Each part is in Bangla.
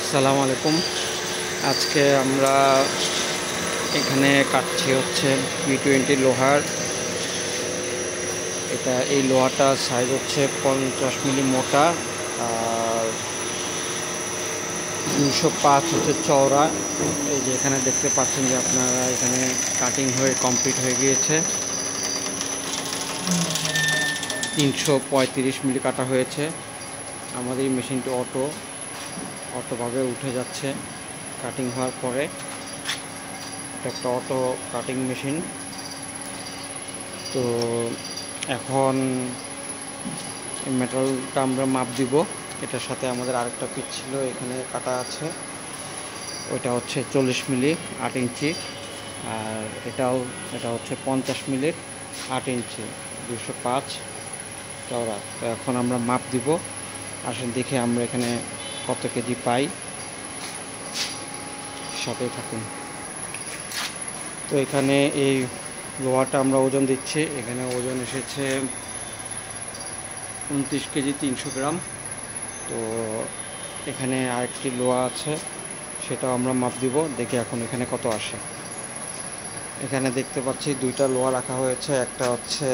আসসালামু আলাইকুম। আজকে আমরা এখানে কাটছি হচ্ছে P20 লোহার। এই লোহাটার সাইজ হচ্ছে 50 মিলি মোটা আর 205 হচ্ছে চওড়া। এই যে এখানে দেখতে পাচ্ছেন যে আপনারা এখানে কাটিং হয়ে কমপ্লিট হয়ে গিয়েছে। 335 মিলি কাটা হয়েছে। আমাদের এই মেশিনটি অটোভাবে উঠে যাচ্ছে কাটিং হওয়ার পরে। এটা একটা অটো কাটিং মেশিন। তো এখন মেটালটা আমরা মাপ দিব। এটার সাথে আমাদের আরেকটা পিস ছিল এখানে কাটা আছে, ওইটা হচ্ছে 40 মিলি 8 ইঞ্চি। আর এটা হচ্ছে 50 মিলির 8 ইঞ্চি 205 চওড়া। তো এখন আমরা মাপ দিব। আসেন দেখে আমরা এখানে কত কেজি পাই, সাথে থাকুন। তো এখানে এই লোহাটা আমরা ওজন দিচ্ছি। এখানে ওজন এসেছে 29 কেজি 300 গ্রাম। তো এখানে আরেকটি লোহা আছে, সেটাও আমরা মাপ দিব, দেখি এখন এখানে কত আসে। এখানে দেখতে পাচ্ছি দুইটা লোহা রাখা হয়েছে। একটা হচ্ছে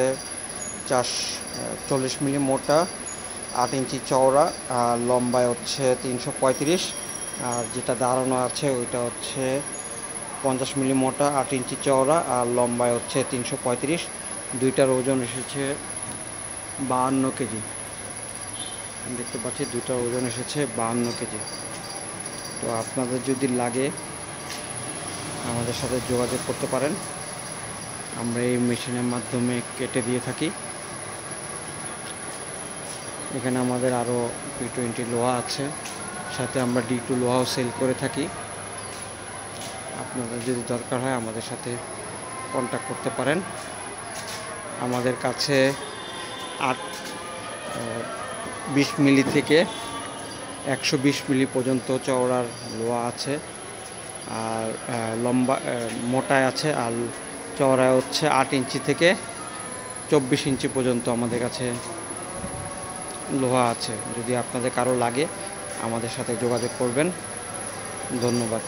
40 মিলি মোটা 8 ইঞ্চি চওড়া আর লম্বায় হচ্ছে 335। আর যেটা দাঁড়ানো আছে ওইটা হচ্ছে 50 মিলি মোটা 8 ইঞ্চি চওড়া আর লম্বায় হচ্ছে 335। দুইটার ওজন এসেছে 52 কেজি। দেখতে পাচ্ছি দুইটার ওজন এসেছে 52 কেজি। তো আপনাদের যদি লাগে আমাদের সাথে যোগাযোগ করতে পারেন, আমরা এই মেশিনের মাধ্যমে কেটে দিয়ে থাকি। এখানে আমাদের আরও P20 লোহা আছে, সাথে আমরা D2 লোহাও সেল করে থাকি। আপনাদের যদি দরকার হয় আমাদের সাথে কন্ট্যাক্ট করতে পারেন। আমাদের কাছে 20 মিলি থেকে 120 মিলি পর্যন্ত চওড়ার লোহা আছে, আর লম্বা মোটায় আছে, আর চওড়ায় হচ্ছে 8 ইঞ্চি থেকে 24 ইঞ্চি পর্যন্ত আমাদের কাছে লোহা আছে। যদি আপনাদের কারো লাগে আমাদের সাথে যোগাযোগ করবেন। ধন্যবাদ।